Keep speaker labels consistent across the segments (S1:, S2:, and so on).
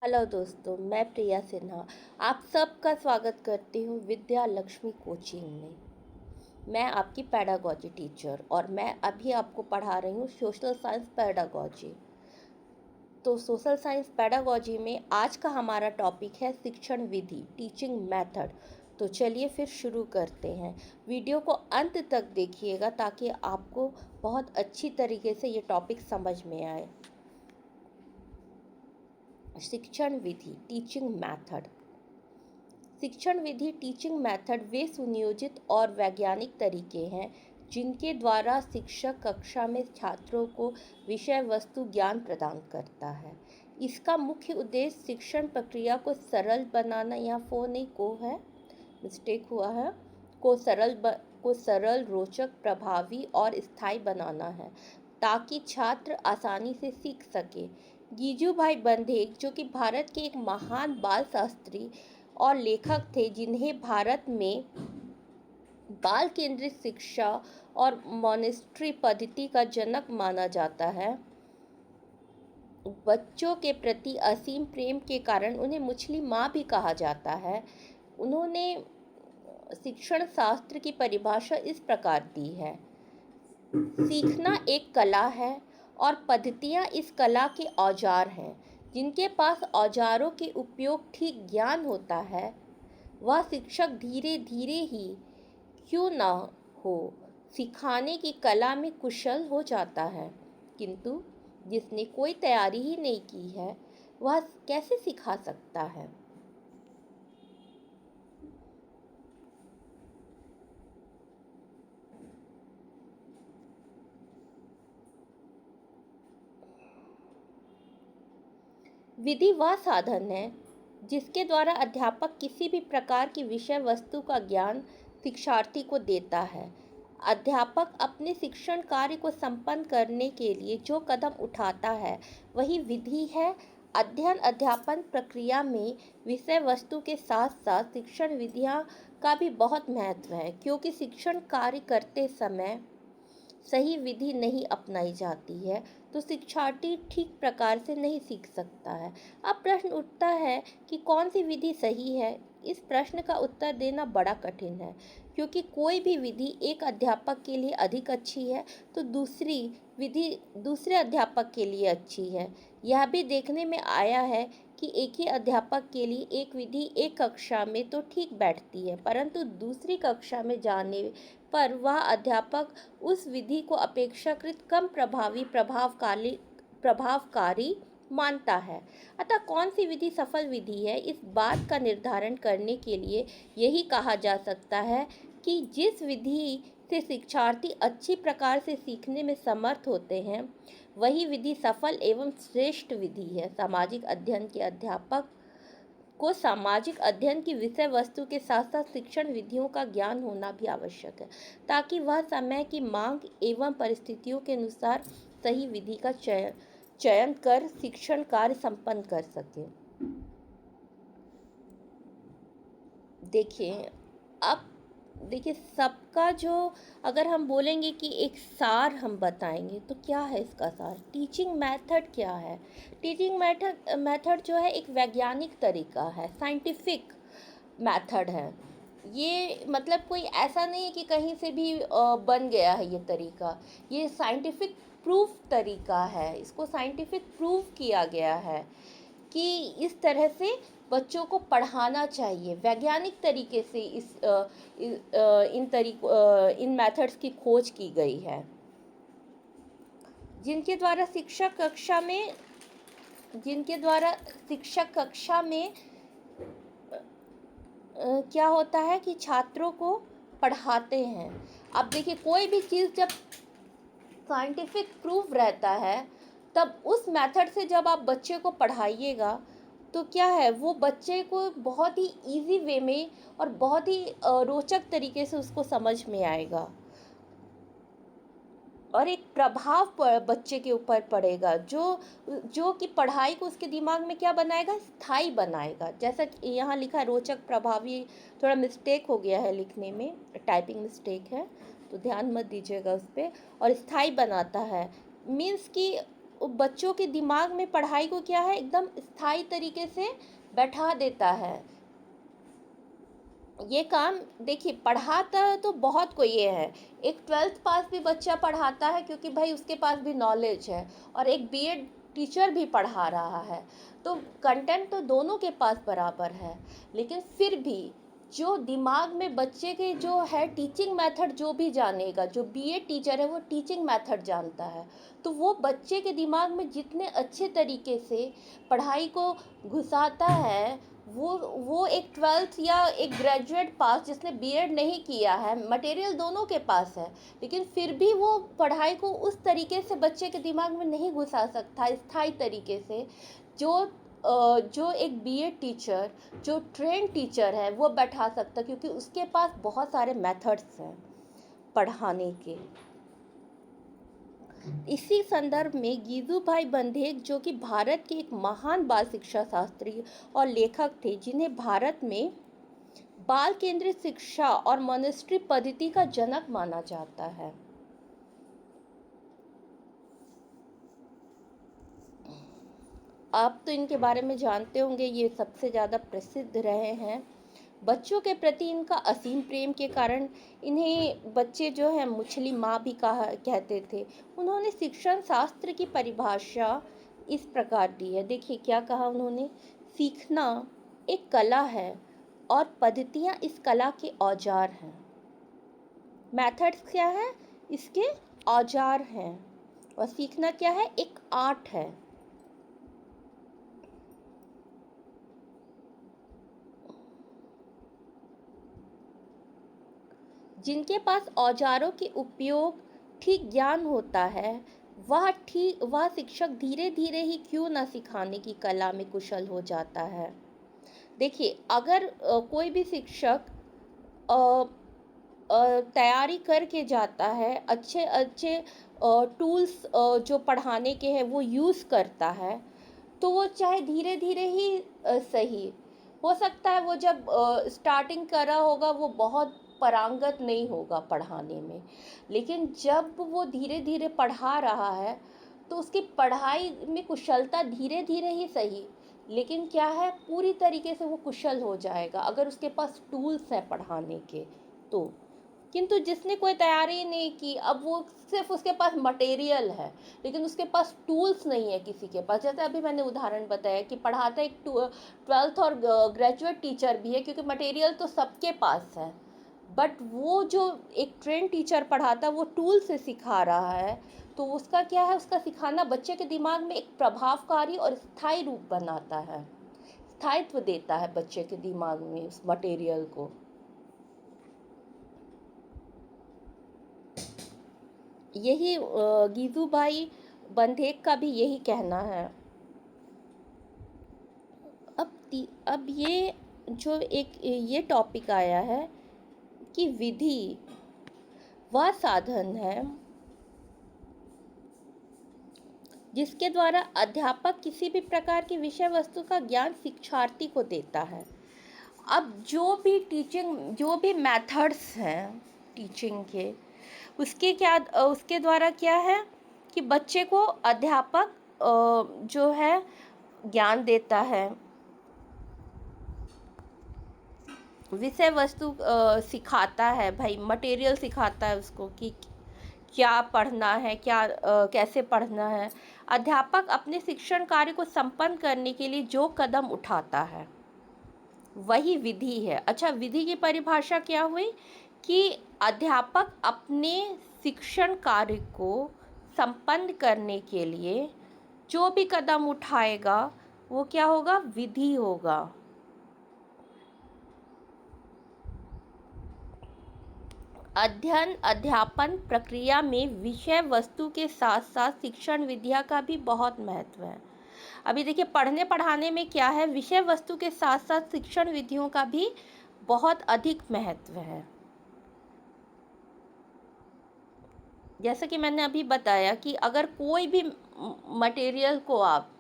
S1: Hello दोस्तों, मैं प्रिया सिन्हा आप सबका स्वागत करती हूँ विद्या लक्ष्मी कोचिंग में। मैं आपकी पेडागोजी टीचर और मैं अभी आपको पढ़ा रही हूँ सोशल साइंस पेडागोजी। तो सोशल साइंस पेडागोजी में आज का हमारा टॉपिक है शिक्षण विधि, टीचिंग मेथड। तो चलिए फिर शुरू करते हैं। वीडियो को अंत तक देखिएगा ताकि आपको बहुत अच्छी तरीके से ये टॉपिक समझ में आए। शिक्षण विधि, टीचिंग मेथड। शिक्षण विधि, टीचिंग मेथड वे सुनियोजित और वैज्ञानिक तरीके हैं जिनके द्वारा शिक्षक कक्षा में छात्रों को विषय वस्तु ज्ञान प्रदान करता है। इसका मुख्य उद्देश्य शिक्षण प्रक्रिया को सरल बनाना, यहाँ फोनिक को है मिस्टेक हुआ है, को सरल, रोचक, प्रभावी और स्थायी बनाना है ताकि छात्र आसानी से सीख सके। गीजूभाई बंधेग, जो कि भारत के एक महान बाल शास्त्री और लेखक थे, जिन्हें भारत में बाल केंद्रित शिक्षा और मॉनेस्ट्री पद्धति का जनक माना जाता है, बच्चों के प्रति असीम प्रेम के कारण उन्हें मछली माँ भी कहा जाता है। उन्होंने शिक्षण शास्त्र की परिभाषा इस प्रकार दी है: सीखना एक कला है और पद्धतियाँ इस कला के औजार हैं। जिनके पास औजारों के उपयोग ठीक ज्ञान होता है, वह शिक्षक धीरे धीरे ही क्यों न हो सिखाने की कला में कुशल हो जाता है। किंतु जिसने कोई तैयारी ही नहीं की है, वह कैसे सिखा सकता है। विधि वह साधन है जिसके द्वारा अध्यापक किसी भी प्रकार की विषय वस्तु का ज्ञान शिक्षार्थी को देता है। अध्यापक अपने शिक्षण कार्य को संपन्न करने के लिए जो कदम उठाता है, वही विधि है। अध्ययन अध्यापन प्रक्रिया में विषय वस्तु के साथ साथ शिक्षण विधियाँ का भी बहुत महत्व है, क्योंकि शिक्षण कार्य करते समय सही विधि नहीं अपनाई जाती है तो शिक्षार्थी ठीक प्रकार से नहीं सीख सकता है। अब प्रश्न उठता है कि कौन सी विधि सही है। इस प्रश्न का उत्तर देना बड़ा कठिन है, क्योंकि कोई भी विधि एक अध्यापक के लिए अधिक अच्छी है तो दूसरी विधि दूसरे अध्यापक के लिए अच्छी है। यह भी देखने में आया है कि एक ही अध्यापक के लिए एक विधि एक कक्षा में तो ठीक बैठती है, परंतु दूसरी कक्षा में जाने पर वह अध्यापक उस विधि को अपेक्षाकृत कम प्रभावकारी मानता है। अतः कौन सी विधि सफल विधि है, इस बात का निर्धारण करने के लिए यही कहा जा सकता है कि जिस विधि से शिक्षार्थी अच्छी प्रकार से सीखने में समर्थ होते हैं, वही विधि सफल एवं श्रेष्ठ विधि है। सामाजिक अध्ययन के अध्यापक को सामाजिक अध्ययन की विषय वस्तु के साथ साथ शिक्षण विधियों का ज्ञान होना भी आवश्यक है, ताकि वह समय की मांग एवं परिस्थितियों के अनुसार सही विधि का चयन कर शिक्षण कार्य संपन्न कर सके। देखिए, अब देखिए सबका जो, अगर हम बोलेंगे कि एक सार हम बताएंगे तो क्या है इसका सार। टीचिंग मेथड क्या है। टीचिंग मेथड जो है एक वैज्ञानिक तरीका है, साइंटिफिक मेथड है। ये मतलब कोई ऐसा नहीं है कि कहीं से भी बन गया है ये तरीका। ये साइंटिफिक प्रूफ तरीका है, इसको साइंटिफिक प्रूव किया गया है कि इस तरह से बच्चों को पढ़ाना चाहिए। वैज्ञानिक तरीके से इन मेथड्स की खोज की गई है, जिनके द्वारा शिक्षक कक्षा में क्या होता है कि छात्रों को पढ़ाते हैं। अब देखिए, कोई भी चीज़ जब साइंटिफिक प्रूफ रहता है, तब उस मेथड से जब आप बच्चे को पढ़ाइएगा तो क्या है, वो बच्चे को बहुत ही इजी वे में और बहुत ही रोचक तरीके से उसको समझ में आएगा और एक प्रभाव बच्चे के ऊपर पड़ेगा जो कि पढ़ाई को उसके दिमाग में क्या बनाएगा, स्थायी बनाएगा। जैसा कि यहाँ लिखा है रोचक, प्रभावी, थोड़ा मिस्टेक हो गया है लिखने में, टाइपिंग मिस्टेक है तो ध्यान मत दीजिएगा उस पर। और स्थायी बनाता है मीन्स कि बच्चों के दिमाग में पढ़ाई को क्या है, एकदम स्थायी तरीके से बैठा देता है। ये काम देखिए, पढ़ाता तो बहुत कोई ये है, एक 12th पास भी बच्चा पढ़ाता है क्योंकि भाई उसके पास भी नॉलेज है, और एक बीएड टीचर भी पढ़ा रहा है, तो कंटेंट तो दोनों के पास बराबर है। लेकिन फिर भी जो दिमाग में बच्चे के जो है टीचिंग मेथड, जो भी जानेगा, जो बीएड टीचर है वो टीचिंग मेथड जानता है, तो वो बच्चे के दिमाग में जितने अच्छे तरीके से पढ़ाई को घुसाता है, वो एक 12th या एक ग्रेजुएट पास जिसने बीएड नहीं किया है, मटेरियल दोनों के पास है, लेकिन फिर भी वो पढ़ाई को उस तरीके से बच्चे के दिमाग में नहीं घुसा सकता स्थायी तरीके से, जो एक बीएड टीचर, जो ट्रेन टीचर है वो बैठा सकता, क्योंकि उसके पास बहुत सारे मेथड्स हैं पढ़ाने के। इसी संदर्भ में गीजूभाई बंधेक, जो कि भारत के एक महान बाल शिक्षा शास्त्री और लेखक थे, जिन्हें भारत में बाल केंद्रित शिक्षा और मॉनेस्ट्री पद्धति का जनक माना जाता है। आप तो इनके बारे में जानते होंगे, ये सबसे ज़्यादा प्रसिद्ध रहे हैं। बच्चों के प्रति इनका असीम प्रेम के कारण इन्हें बच्चे जो है मुछली माँ भी कहते थे। उन्होंने शिक्षण शास्त्र की परिभाषा इस प्रकार दी है, देखिए क्या कहा उन्होंने, सीखना एक कला है और पद्धतियाँ इस कला के औजार हैं। मेथड्स क्या है, इसके औजार हैं, और सीखना क्या है, एक आर्ट है। जिनके पास औजारों के उपयोग ठीक ज्ञान होता है, वह शिक्षक धीरे धीरे ही क्यों न सिखाने की कला में कुशल हो जाता है। देखिए, अगर कोई भी शिक्षक तैयारी करके जाता है, अच्छे अच्छे टूल्स जो पढ़ाने के हैं वो यूज़ करता है, तो वो चाहे धीरे धीरे ही सही हो सकता है, वो जब स्टार्टिंग कर रहा होगा वो बहुत पारंगत नहीं होगा पढ़ाने में, लेकिन जब वो धीरे धीरे पढ़ा रहा है तो उसकी पढ़ाई में कुशलता धीरे धीरे ही सही, लेकिन क्या है, पूरी तरीके से वो कुशल हो जाएगा अगर उसके पास टूल्स हैं पढ़ाने के तो। किंतु जिसने कोई तैयारी नहीं की, अब वो सिर्फ उसके पास मटेरियल है लेकिन उसके पास टूल्स नहीं है किसी के पास, जैसे अभी मैंने उदाहरण बताया कि पढ़ाता एक 12th और ग्रेजुएट टीचर भी है, क्योंकि मटेरियल तो सबके पास है, बट वो जो एक ट्रेन टीचर पढ़ाता है वो टूल से सिखा रहा है, तो उसका क्या है, उसका सिखाना बच्चे के दिमाग में एक प्रभावकारी और स्थायी रूप बनाता है, स्थायित्व देता है बच्चे के दिमाग में उस मटेरियल को। यही गीजूभाई बंधेक का भी यही कहना है। अब ये जो एक ये टॉपिक आया है कि विधि वह साधन है जिसके द्वारा अध्यापक किसी भी प्रकार की विषय वस्तु का ज्ञान शिक्षार्थी को देता है। अब जो भी मेथड्स हैं टीचिंग के, उसके द्वारा क्या है कि बच्चे को अध्यापक जो है ज्ञान देता है, विषय वस्तु सिखाता है, भाई मटेरियल सिखाता है उसको कि क्या पढ़ना है, कैसे पढ़ना है। अध्यापक अपने शिक्षण कार्य को संपन्न करने के लिए जो कदम उठाता है वही विधि है। अच्छा, विधि की परिभाषा क्या हुई कि अध्यापक अपने शिक्षण कार्य को संपन्न करने के लिए जो भी कदम उठाएगा वो क्या होगा, विधि होगा। अध्यापन प्रक्रिया में विषय वस्तु के साथ साथ शिक्षण विद्या का भी बहुत महत्व है। अभी देखिए, पढ़ने पढ़ाने में क्या है, विषय वस्तु के साथ साथ शिक्षण विधियों का भी बहुत अधिक महत्व है। जैसे कि मैंने अभी बताया कि अगर कोई भी मटेरियल को आप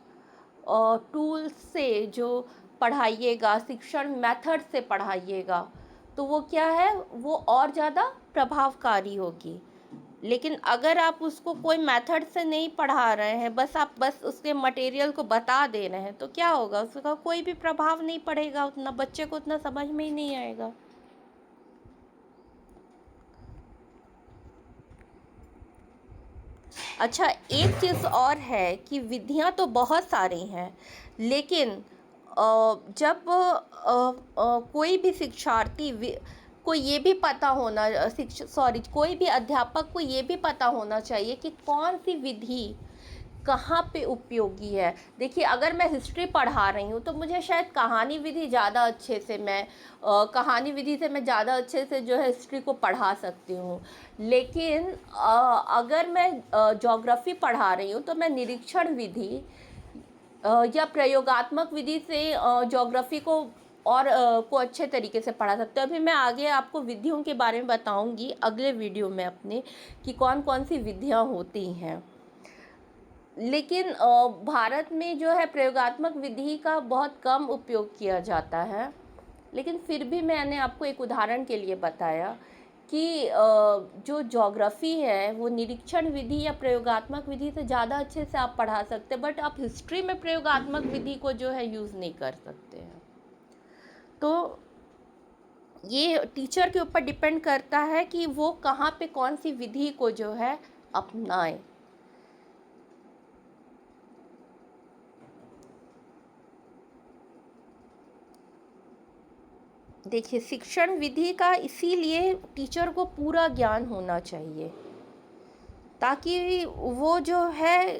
S1: टूल से जो पढ़ाइएगा, शिक्षण मेथड से पढ़ाइएगा, तो वो क्या है, वो और ज़्यादा प्रभावकारी होगी। लेकिन अगर आप उसको कोई मेथड से नहीं पढ़ा रहे हैं, बस उसके मटेरियल को बता दे रहे हैं, तो क्या होगा, उसका कोई भी प्रभाव नहीं पड़ेगा, उतना बच्चे को उतना समझ में ही नहीं आएगा। अच्छा, एक चीज़ और है कि विधियां तो बहुत सारी हैं, लेकिन जब कोई भी शिक्षार्थी को ये भी पता होना कोई भी अध्यापक को ये भी पता होना चाहिए कि कौन सी विधि कहाँ पे उपयोगी है। देखिए, अगर मैं हिस्ट्री पढ़ा रही हूँ तो मुझे शायद कहानी विधि ज़्यादा अच्छे से कहानी विधि से मैं ज़्यादा अच्छे से जो है हिस्ट्री को पढ़ा सकती हूँ। लेकिन अगर मैं ज्योग्राफी पढ़ा रही हूँ तो मैं निरीक्षण विधि या प्रयोगात्मक विधि से ज्योग्राफी को अच्छे तरीके से पढ़ा सकते हैं। अभी मैं आगे आपको विधियों के बारे में बताऊंगी अगले वीडियो में अपने, कि कौन कौन सी विधियां होती हैं। लेकिन भारत में जो है प्रयोगात्मक विधि का बहुत कम उपयोग किया जाता है। लेकिन फिर भी मैंने आपको एक उदाहरण के लिए बताया कि जो ज्योग्राफी है वो निरीक्षण विधि या प्रयोगात्मक विधि से ज़्यादा अच्छे से आप पढ़ा सकते हैं, बट आप हिस्ट्री में प्रयोगात्मक विधि को जो है यूज़ नहीं कर सकते हैं। तो ये टीचर के ऊपर डिपेंड करता है कि वो कहाँ पे कौन सी विधि को जो है अपनाए। देखिए, शिक्षण विधि का इसीलिए टीचर को पूरा ज्ञान होना चाहिए, ताकि वो जो है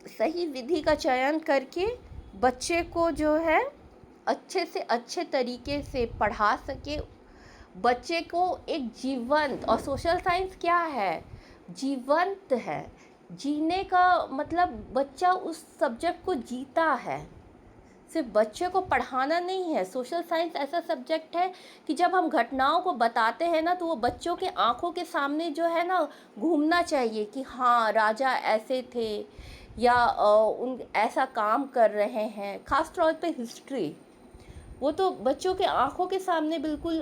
S1: सही विधि का चयन करके बच्चे को जो है अच्छे से अच्छे तरीके से पढ़ा सके। बच्चे को एक जीवंत, और सोशल साइंस क्या है, जीवंत है। जीने का मतलब बच्चा उस सब्जेक्ट को जीता है, सिर्फ बच्चे को पढ़ाना नहीं है। सोशल साइंस ऐसा सब्जेक्ट है कि जब हम घटनाओं को बताते हैं ना, तो वो बच्चों के आंखों के सामने जो है ना घूमना चाहिए कि हाँ, राजा ऐसे थे, या उन ऐसा काम कर रहे हैं। खास तौर पे हिस्ट्री, वो तो बच्चों के आंखों के सामने बिल्कुल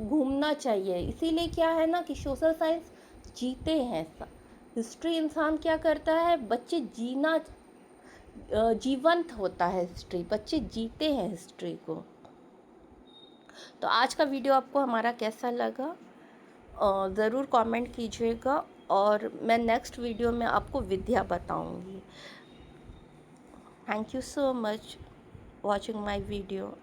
S1: घूमना चाहिए। इसीलिए क्या है ना कि सोशल साइंस जीते हैं। हिस्ट्री इंसान क्या करता है, बच्चे जीवंत होता है हिस्ट्री, बच्चे जीते हैं हिस्ट्री को। तो आज का वीडियो आपको हमारा कैसा लगा ज़रूर कमेंट कीजिएगा, और मैं नेक्स्ट वीडियो में आपको विद्या बताऊंगी। Thank you so much watching my video.